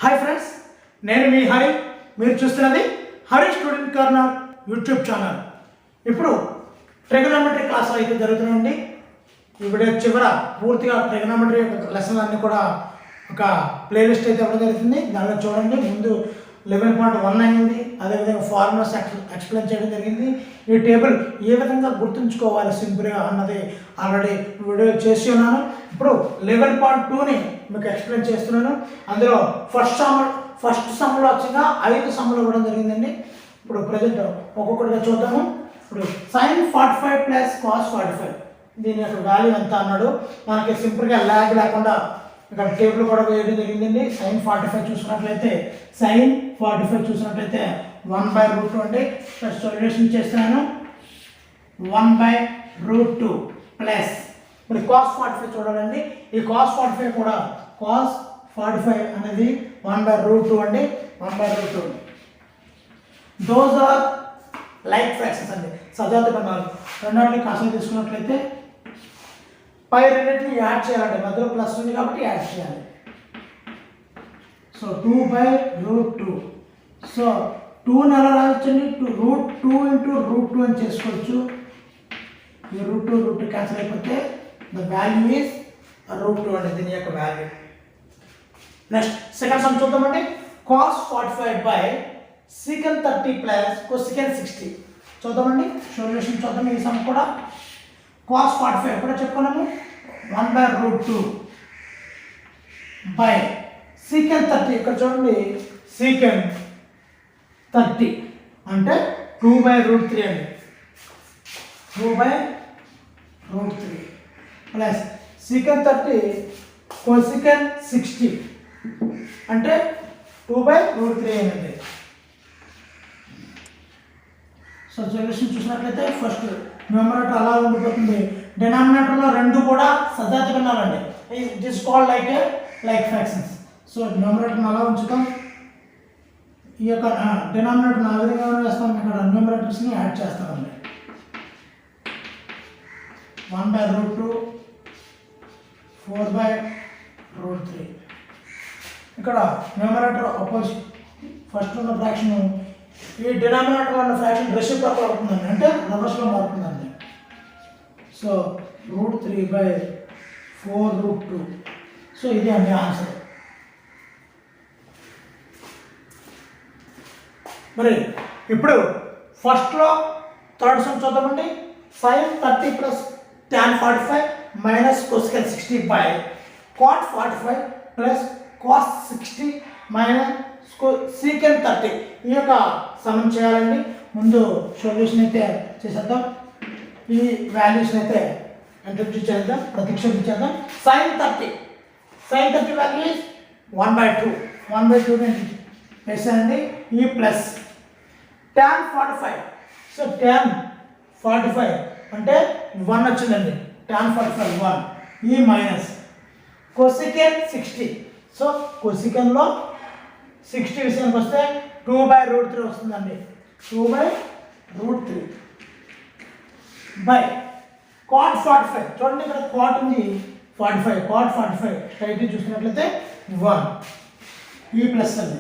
Hi friends, నేను మీ హరి. మీరు చూస్తున్నది Hari student corner YouTube channel. ఇప్పుడు ట్రిగనోమెట్రీ క్లాసులు అయితే జరుగుతున్నాయండి. ఈ వీడియో చివర పూర్తిగా ట్రిగనోమెట్రీ లెసన్ అన్నీ కూడా ఒక ప్లేలిస్ట్ అయితే ఇవ్వడం జరుగుతుంది. దానిలో చూడండి. ముందు 11.1 అయింది. అదేవిధంగా ఫార్ములాస్ ఎక్స్ప్లెయిన్ చేయడం జరిగింది. ఈ టేబుల్ ఏ విధంగా గుర్తుంచుకోవాలి సింపుల్గా అన్నది ఆల్రెడీ వీడియో చేసి ఉన్నాను. ఇప్పుడు 11.2ని మీకు ఎక్స్ప్లెయిన్ చేస్తున్నాను. అందులో ఫస్ట్ సమ్లో వచ్చగా 5 సమ్లు ఇవ్వడం జరిగిందండి. ఇప్పుడు ప్రజెంట్ ఒక్కొక్కటిగా చూద్దాము. ఇప్పుడు sin 45 ప్లస్ cos 45 దీని యొక్క వాల్యూ ఎంత అన్నాడు. మనకి సింపుల్గా ల్యాగ్ లేకుండా ఇక్కడ టేబుల్ కూడా వేయడం జరిగిందండి. sin 45 చూసినట్లయితే 1/√2 అండి. సొల్యూషన్ చేస్తున్నాను. 1/√2 ప్లస్ ఇప్పుడు cos 45 చూడాలండి. ఈ cos 45 కూడా cos 45 అనేది 1/√2 అండి. 1/√2 దోస్ ఆర్ లైక్ ఫ్రాక్షన్స్ అండి, సజాత భిన్నాలు. రెండింటిని కాసం తీసుకున్నట్లయితే పై రెండింటిని యాడ్ చేయాలండి. మధ్యలో ప్లస్ ఉంది కాబట్టి యాడ్ చేయాలి. సో 2/√2. సో 2ని ఎలా రాయొచ్చండి? √2 × √2 అని చేసుకోవచ్చు. ఈ √2 క్యాన్సిల్ అయిపోతే ద వాల్యూ ఈజ్ √2 అండి, దీని యొక్క వాల్యూ. నెక్స్ట్ సెకండ్ సమ్ చూద్దామండి. cos 45 sec 30 ప్లస్ cosecant 60 చూద్దామండి. సొల్యూషన్ చూద్దాం. ఈ సమ్ కూడా cos 45 కూడా చెప్పుకున్నాము. 1/√2 బై secant 30. ఇక్కడ చూడండి, secant 30 అంటే 2/√3 అండి. 2/√3 ప్లస్ secant 30 cosecant 60 అంటే 2/√3 అండి. సో సొల్యూషన్ చూసినట్లయితే ఫస్ట్ న్యూమరేటర్ అలా ఉండిపోతుంది. డినామినేటర్లో రెండు కూడా సజాత భిన్నాలండి. It is called like fractions. So న్యూమరేటర్ని అలా ఉంచుతాం. ఈ యొక్క డినామినేటర్ ఆ విధంగా వేస్తాం. ఇక్కడ న్యూమరేటర్స్ని యాడ్ చేస్తామండి. 1/√2 4/√3. ఇక్కడ న్యూమరేటర్ అపోజిట్ ఫస్ట్ ఉన్న ఫ్రాక్షన్ ఈ డినామినేటర్ ఉన్న ఫ్రాక్షన్ రెసిప్రోకల్ అవుతుందండి, అంటే రివర్స్లో మారుతుందండి. సో √3/4√2. సో ఇది అండి ఆన్సర్. మరి ఇప్పుడు ఫస్ట్లో థర్డ్ సమ్ చూద్దామండి. sin 30 plus tan 45 minus cosecant 60 by cot 45 plus cos 60 minus secant 30. ఈ యొక్క సమం చేయాలండి. ముందు సొల్యూషన్ అయితే చేసేద్దాం. ఈ వాల్యూస్ అయితే ఇంట్రడ్యూస్ చేద్దాం, ప్రతిక్షేపించేద్దాం. sin 30 వాల్యూ ఇస్ 1/2 వేసానండి. ఈ ప్లస్ tan 45. సో tan 45 అంటే 1 వచ్చిందండి. tan 45 1. ఈ మైనస్ cosecant 60. సో cosecantలో 60 విషయానికి వస్తే 2/√3 వస్తుందండి. 2/√3 బై cot 45. చూడండి, ఇక్కడ cot ఉంది 45. cot 45 స్ట్రైట్ చూసినట్లయితే 1. ఈ ప్లస్ అండి.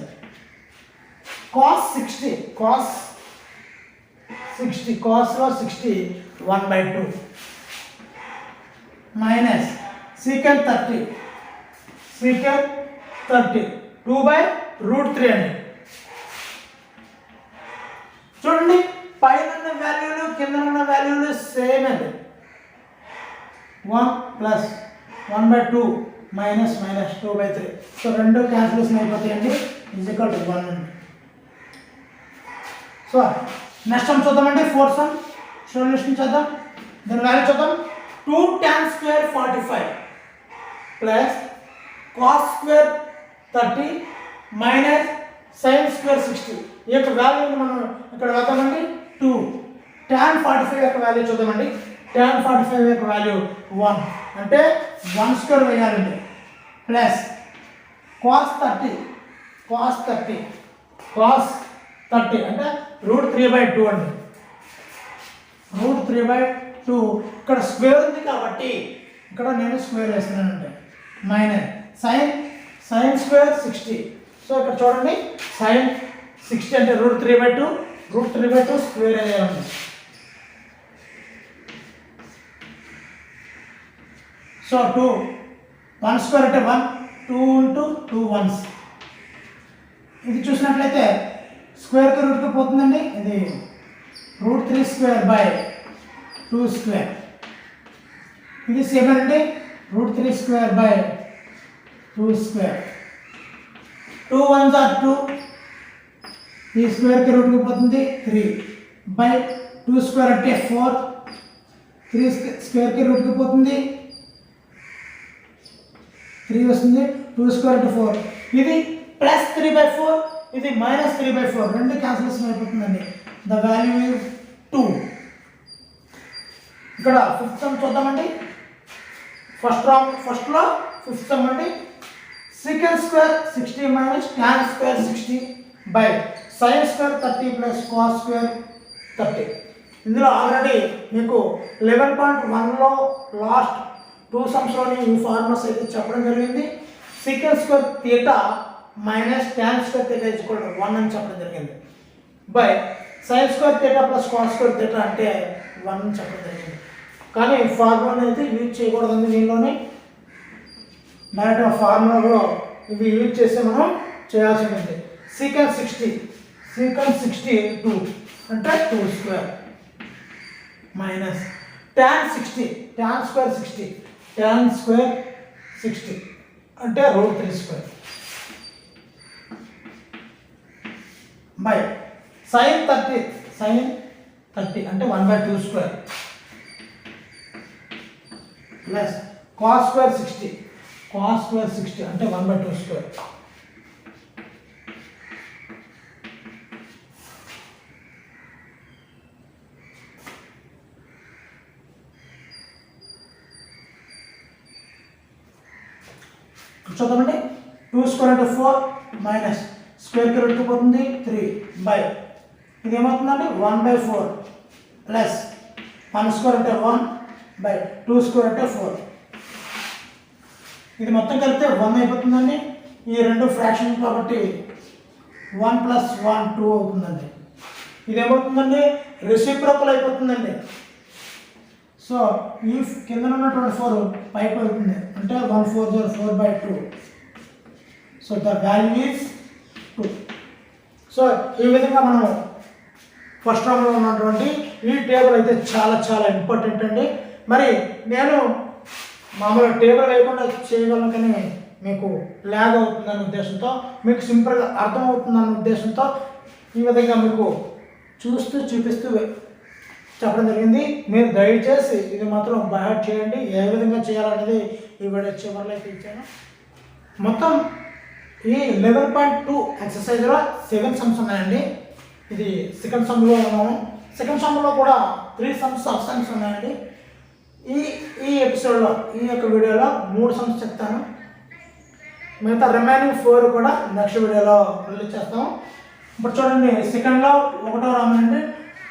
cos 60 cosలో 60 1/2 మైనస్ secant 30 2/√3 అండి. చూడండి, పైన ఉన్న వాల్యూలు కింద ఉన్న వాల్యూలు సేమ్ అండి. 1 ప్లస్ 1/2 మైనస్ 2/3. సో రెండు క్యాన్సిలేషన్ అయిపోతాయండి. ఈజ్ ఈక్వల్ టు 1 అండి. సో నెక్స్ట్ సమ్ చూద్దామండి. ఫోర్త్ సమ్ సొల్యూషన్ చేద్దాం. దాని వాల్యూ చూద్దాం. 2 tan square 45 plus cos square 30 minus sin square 60. ఈ యొక్క వాల్యూని మనం ఇక్కడ వేద్దామండి. 2 tan 45 యొక్క వాల్యూ చూద్దామండి. tan 45 యొక్క వాల్యూ 1 అంటే 1 స్క్వేర్ వేయాలండి. ప్లస్ cos 30 అంటే √3/2 అండి. √3/2 ఇక్కడ స్క్వేర్ ఉంది కాబట్టి ఇక్కడ నేను స్క్వేర్ వేస్తున్నానండి. Minus sin square 60. సో ఇక్కడ చూడండి sin 60 అంటే √3/2 √3/2 స్క్వేర్ అయ్యాలి. సో 2 1 స్క్వేర్ అంటే 1 2 ఇంటూ 2 1s. ఇది చూసినట్లయితే స్క్వేర్కి రూట్కి పోతుందండి. ఇది √3² 2². ఇది సేమ్ అండి √3² 2². 2 1s are 2. ఈ స్క్వేర్కి రూట్కి పోతుంది 3/2² అంటే 4. 3 స్క్వేర్కి రూట్కి పోతుంది 3 వస్తుంది. 2² అంటే 4. ఇది +3/4, ఇది -3/4. రెండు క్యాన్సిలేషన్ అయిపోతుందండి. The value is 2. ఇక్కడ ఫిఫ్త్ సమ్ చూద్దామండి. ఫస్ట్లో ఫిఫ్త్ సమ్ అండి. sec² 60 - tan² 60 sin² 30 + cos² 30. ఇందులో ఆల్రెడీ మీకు 11.1లో లాస్ట్ 2 సమ్స్లోని ఈ ఫార్ములాస్ అయితే చెప్పడం జరిగింది. sec² θ - tan² θ = 1 అని చెప్పడం జరిగింది. sin² θ + cos² θ అంటే 1 అని చెప్పడం జరిగింది. కానీ ఫార్ములాని అయితే యూజ్ చేయకూడదండి. దీనిలోనే డైరెక్ట్ ఫార్ములాలో ఇవి యూజ్ చేస్తే మనం చేయాల్సి ఉంటుంది. sec 60 2 అంటే 2² tan 60 tan² 60 అంటే √3² sin 30 అంటే 1/2² ప్లస్ cos² 60 అంటే 1/2². చూద్దామండి. 2² అంటే 4 మైనస్ స్క్వేర్కి రూట్కి పోతుంది 3 ఇది ఏమవుతుందండి 1/4 ప్లస్ 1² అంటే 1/2² అంటే 4. ఇది మొత్తం కలిపితే 1 అయిపోతుందండి. ఈ రెండు ఫ్రాక్షన్ కాబట్టి 1 + 1 2 అవుతుందండి. ఇది ఏమవుతుందండి రెసిప్రోకల్ అయిపోతుందండి. సో ఈ కింద ఉన్నటువంటి 4 పైకి వెళ్తుంది అంటే 1 4 4/2. So the value is 2. So ఈ విధంగా మనం ఫస్ట్ రౌండ్లో ఉన్నటువంటి ఈ టేబుల్ అయితే చాలా చాలా ఇంపార్టెంట్ అండి. మరి నేను మామూలుగా టేబుల్ వేయకుండా చేయగలను, కానీ మీకు లాగ్ అవుతుందనే ఉద్దేశంతో, మీకు సింపుల్గా అర్థమవుతుందన్న ఉద్దేశంతో ఈ విధంగా మీకు చూపిస్తూ చెప్పడం జరిగింది. మీరు దయచేసి ఇది మాత్రం బైహార్ట్ చేయండి. ఏ విధంగా చేయాలనేది ఈ వీడియో చివరిలో అయితే ఇచ్చాను. మొత్తం ఈ 11.2 ఎక్సర్సైజ్లో 7 సమ్స్ ఉన్నాయండి. ఇది సెకండ్ సమ్లో ఉన్నాము. సెకండ్ సమ్లో కూడా 3 సమ్స్ ఉన్నాయండి. ఈ ఎపిసోడ్లో ఈ యొక్క వీడియోలో 3 సమ్స్ చెప్తాను. మిగతా రిమైనింగ్ 4 కూడా నెక్స్ట్ వీడియోలో రిలీజ్ చేస్తాము. ఇప్పుడు చూడండి, సెకండ్లో 1వ రామన్ అంటే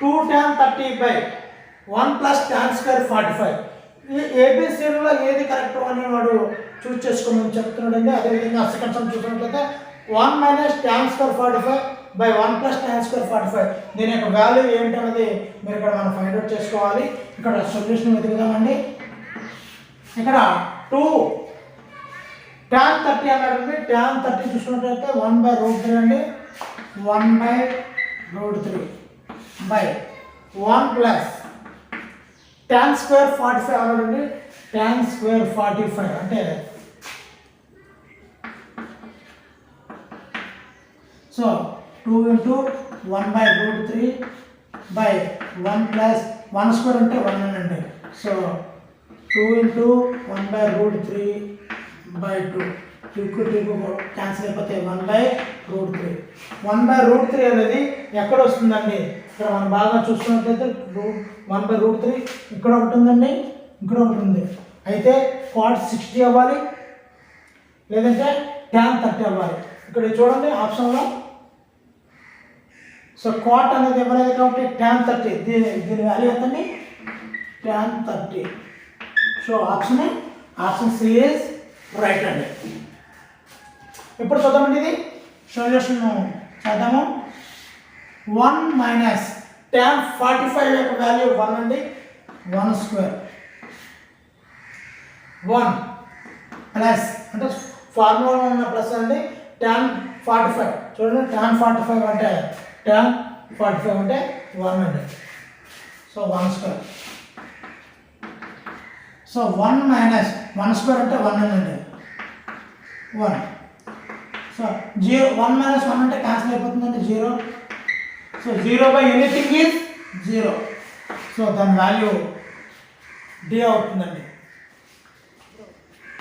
2 tan 30/1 + tan² 45. ఈ ఏబిసిలో ఏది కరెక్ట్ అని వాడు చూస్ చేసుకోమని చెప్తున్నాడండి. అదేవిధంగా సెకండ్ సమ్ చూసినట్లయితే 1 - tan² 45/1 + tan² 45. దీని యొక్క వాల్యూ ఏంటన్నది మీరు ఇక్కడ మనం ఫైండ్ అవుట్ చేసుకోవాలి. ఇక్కడ సొల్యూషన్ వెతుకుదామండి. ఇక్కడ 2 tan 30 అన్నాడండి. tan 30 చూసుకున్నట్లయితే 1/√3 అండి. 1/√3 1 + tan² 45 అన్నాడండి. tan² 45 అంటే సో 2 × 1/√3 1 + 1² అంటే 1 అండి. సో 2 × 1/√3 2 క్యాన్సిల్ అయిపోతే 1/√3. 1/√3 అనేది ఎక్కడ వస్తుందండి? ఇక్కడ మనం బాగా చూసుకున్నట్లయితే 1/√3 ఇక్కడ ఒకటి ఉందండి, ఇక్కడ ఒకటి ఉంది. అయితే cot 60 అవ్వాలి, లేదంటే tan 30 అవ్వాలి. ఇక్కడ చూడండి ఆప్షన్లో. సో cot అనేది ఇవ్వలేదు కాబట్టి tan 30, దీని వాల్యూ ఎంతండి? tan 30. So option C is right అండి. ఇప్పుడు చూద్దామండి. ఇది సొల్యూషన్ చేద్దాము. 1 మైనస్ tan 45 యొక్క వాల్యూ 1 అండి, 1 స్క్వేర్ 1 ప్లస్ అంటే ఫార్ములా ఉన్న ప్లస్ అండి tan 45 చూడండి, tan 45 అంటే 1 అండి. So 1 square. So 1 minus 1 square అంటే 1 అండి, 1. సో 1 మైనస్ 1 అంటే క్యాన్సిల్ అయిపోతుందండి, 0. So 0 by anything is 0. So దాని వాల్యూ డి అవుతుందండి.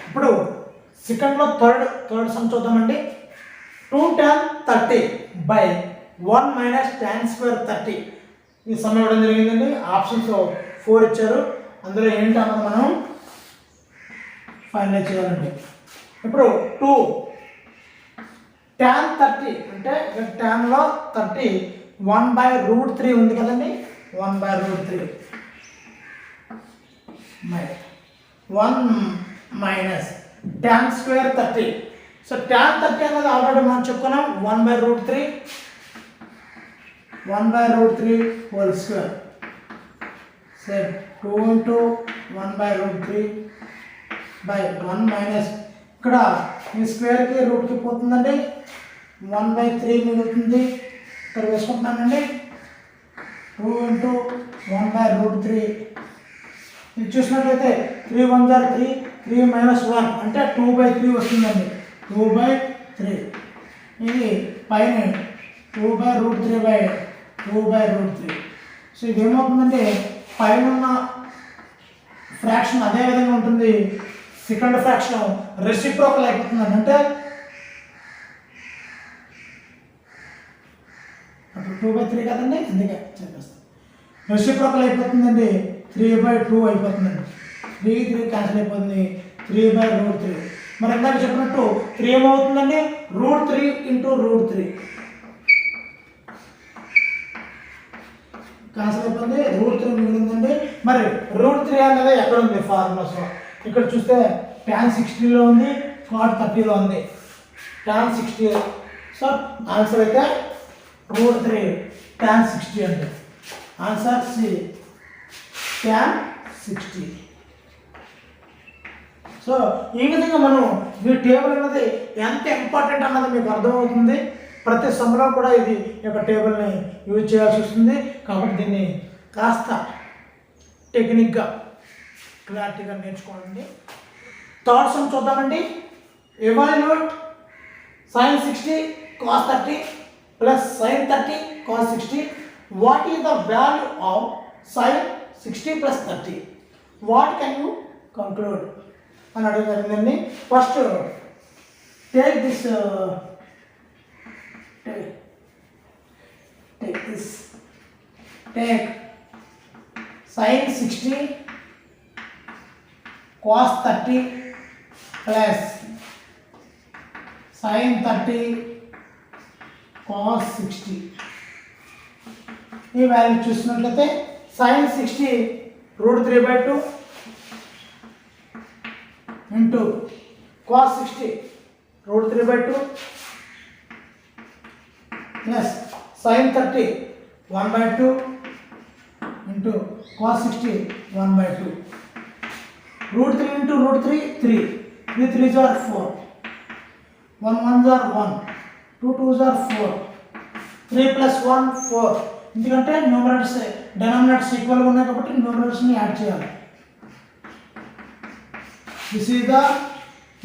ఇప్పుడు సెకండ్లో థర్డ్ సమ్ చూద్దామండి. 2 tan 30 by 1 minus tan square 30. ఈ సమ్ ఇవ్వడం జరిగిందండి. ఆప్షన్స్ 4 ఇచ్చారు, అందులో ఏంటి అన్నది మనం ఫైనలైజ్ చేయాలండి. ఇప్పుడు 2 tan 30 అంటే ట్యాన్లో 30 1/√3 ఉంది కదండి, 1/√3 1 minus tan square 30. So tan 30 అనేది ఆల్రెడీ మనం చెప్పుకున్నాం, 1/√3 whole square. So 2 into 1/√3 by 1 minus ఇక్కడ ఈ స్క్వేర్కి రూట్కి పోతుందండి, 1/3 మిగులుతుంది. ఇక్కడ వేసుకుంటున్నానండి, 2 into 1/√3. ఇది చూసినట్లయితే 3 1 jar 3, 3 minus 1 అంటే 2/3 వస్తుందండి, 2/3. ఇది పైన 2/√3/2/√3. సో ఇది ఏమవుతుందంటే పైన ఉన్న ఫ్రాక్షన్ అదే విధంగా ఉంటుంది, సెకండ్ ఫ్రాక్షన్ రెసిప్రోకల్ అయిపోతుందండి. అంటే అప్పుడు 2/3 కదండి, అందుకే చెప్పేస్తాం. రెసిప్రోకల్ అయిపోతుందండి, 3/2 అయిపోతుందండి. 3 క్యాన్సిల్ అయిపోతుంది, 3/√3. మరి ఇందాక చెప్పినట్టు 3 ఏమవుతుందండి, √3 into √3 క్యాన్సిల్ అయిపోతుంది, √3 మిగిలిందండి. మరి √3 అనేది ఎక్కడ ఉంది ఫార్ములాస్లో? ఇక్కడ చూస్తే tan 60లో ఉంది, cot 30లో ఉంది. tan 60. సో ఆన్సర్ అయితే √3 tan 60 అండి. Answer C tan 60. సో ఈ విధంగా మనం ఈ టేబుల్ అనేది ఎంత ఇంపార్టెంట్ అన్నది మీకు అర్థమవుతుంది. ప్రతి సమ్లో కూడా ఇది ఈ యొక్క టేబుల్ని యూజ్ చేయాల్సి వస్తుంది. కాబట్టి దీన్ని కాస్త టెక్నిక్గా క్లారిటీగా నేర్చుకోండి. థర్డ్ సమ్ చూద్దామండి. Evaluate sin 60 cos 30 plus sin 30 cos 60. What is the value of sin 60 plus 30? What can you conclude? అని అడిగారండి. First take this take sin 60 cos 30 plus sin 30 cos 60. ఈ వాల్యూ చూసినట్లయితే sin 60 √3/2 into cos 60 √3/2 plus sin 30 1/2 into cos 60 1/2. √3 into √3 3, 3 3s are 4, 1 1s are 1, 2 2s are 4, 3 plus 1 4. ఎందుకంటే numerators డెనామినేటర్స్ ఈక్వల్గా ఉన్నాయి కాబట్టి న్యూమరేటర్స్ని add చేయాలి. This is the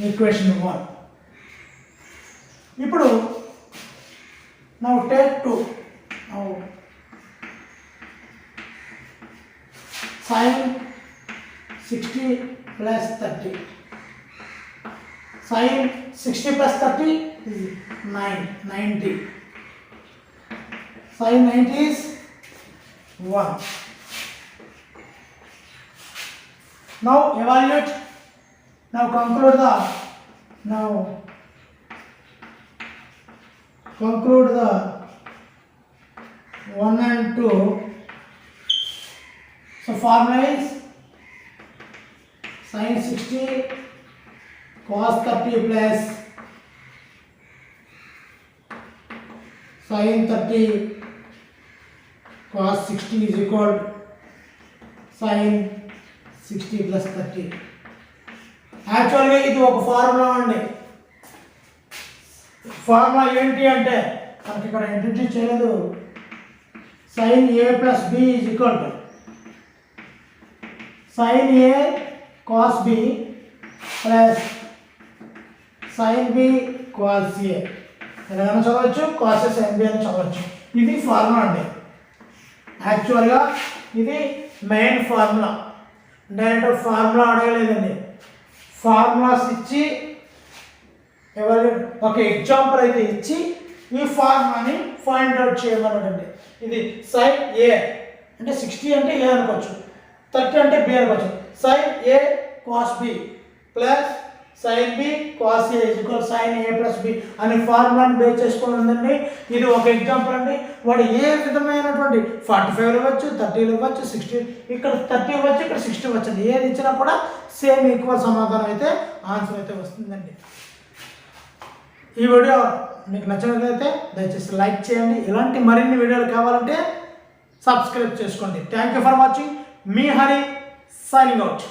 equation 1. ఇప్పుడు now take 2. Now sin 60 plus 30. Sin 60 plus 30 is 90. Sin 90 is 1. Now evaluate. Now conclude the 1 and 2. So formula is sin 60 cos 30 plus sin 30 cos 60 is equal to sin 60 plus 30. యాక్చువల్గా ఇది ఒక formula అండి. Formula ఏంటి అంటే మనకి ఇక్కడ introduce చేయలేదు. sin a plus b is equal to sin a cos b plus sin b cos a. ఎలాగైనా చదవచ్చు, cos sin b అని చదవచ్చు. ఇది ఫార్ములా అండి. యాక్చువల్గా ఇది మెయిన్ ఫార్ములా. డైరెక్ట్ ఫార్ములా అడగలేదండి. ఫార్ములాస్ ఇచ్చి ఒక ఎగ్జాంపుల్ అయితే ఇచ్చి ఈ ఫార్ములాని ఫైండ్ అవుట్ చేయమన్నాడండి. ఇది sin a అంటే 60 అంటే a అనుకోవచ్చు, 30 అంటే b అనుకోవచ్చు. sin a cos b plus sin b cos a is equal sin a plus b అనే ఫార్ములాని బేస్ చేసుకొని ఉందండి. ఇది ఒక ఎగ్జాంపుల్ అండి. వాడు ఏ విధమైనటువంటి 45 ఇవ్వచ్చు, 30 ఇవ్వచ్చు, 60 ఇక్కడ 30 ఇవ్వచ్చు, ఇక్కడ 60 ఇవ్వచ్చు. ఏది ఇచ్చినా కూడా సేమ్ ఈక్వల్ సమాధానం అయితే ఆన్సర్ అయితే వస్తుందండి. ఈ వీడియో మీకు నచ్చినట్లయితే దయచేసి లైక్ చేయండి. ఇలాంటి మరిన్ని వీడియోలు కావాలంటే సబ్స్క్రైబ్ చేసుకోండి. Thank you for watching. Me Hari signing out.